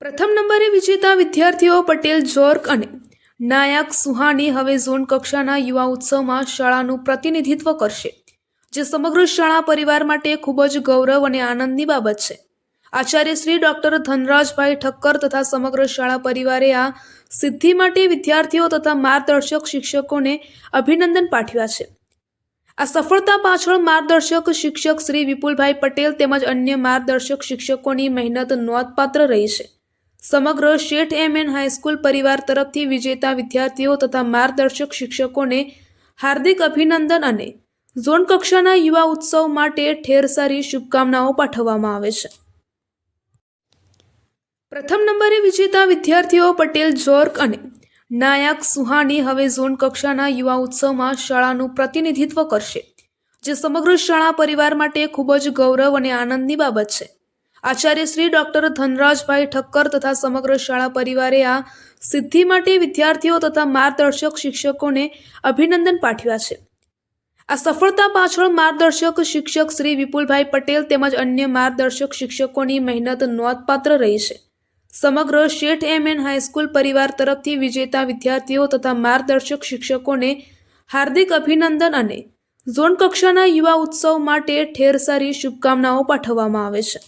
પ્રથમ નંબરે વિજેતા વિદ્યાર્થીઓ પટેલ જોર્ક અને નાયક સુહાની હવે ઝોન કક્ષાના યુવા ઉત્સવમાં શાળાનું પ્રતિનિધિત્વ કરશે, જે સમગ્ર શાળા પરિવાર માટે ખૂબ જ ગૌરવ અને આનંદની બાબત છે. આચાર્ય શ્રી ડોક્ટર ધનરાજભાઈ ઠક્કર તથા સમગ્ર શાળા પરિવારે આ સિદ્ધિ માટે વિદ્યાર્થીઓ તથા માર્ગદર્શક શિક્ષકોને અભિનંદન પાઠવ્યા છે. આ સફળતા પાછળ માર્ગદર્શક શિક્ષક શ્રી વિપુલભાઈ પટેલ તેમજ અન્ય માર્ગદર્શક શિક્ષકોની મહેનત નોંધપાત્ર રહી છે. સમગ્ર શેઠ એમ.એન. હાઈસ્કૂલ પરિવાર તરફથી વિજેતા વિદ્યાર્થીઓ તથા માર્ગદર્શક શિક્ષકોને હાર્દિક અભિનંદન અને ઝોન કક્ષાના યુવા ઉત્સવ માટે ઢેર સારી શુભકામનાઓ પાઠવવામાં આવે છે. પ્રથમ નંબરે વિજેતા વિદ્યાર્થીઓ પટેલ જોર્ક અને નાયક સુહાની હવે ઝોન કક્ષાના યુવા ઉત્સવમાં શાળાનું પ્રતિનિધિત્વ કરશે, જે સમગ્ર શાળા પરિવાર માટે ખૂબ જ ગૌરવ અને આનંદની બાબત છે. આચાર્ય શ્રી ડોક્ટર ધનરાજભાઈ ઠક્કર તથા સમગ્ર શાળા પરિવારે આ સિદ્ધિ માટે વિદ્યાર્થીઓ તથા માર્ગદર્શક શિક્ષકોને અભિનંદન પાઠવ્યા છે. આ સફળતા પાછળ માર્ગદર્શક શિક્ષક શ્રી વિપુલભાઈ પટેલ તેમજ અન્ય માર્ગદર્શક શિક્ષકોની મહેનત નોંધપાત્ર રહી છે. સમગ્ર શેઠ એમ.એન. હાઈસ્કૂલ પરિવાર તરફથી વિજેતા વિદ્યાર્થીઓ તથા માર્ગદર્શક શિક્ષકોને હાર્દિક અભિનંદન અને ઝોન કક્ષાના યુવા ઉત્સવ માટે ઢેર સારી શુભકામનાઓ પાઠવવામાં આવે છે.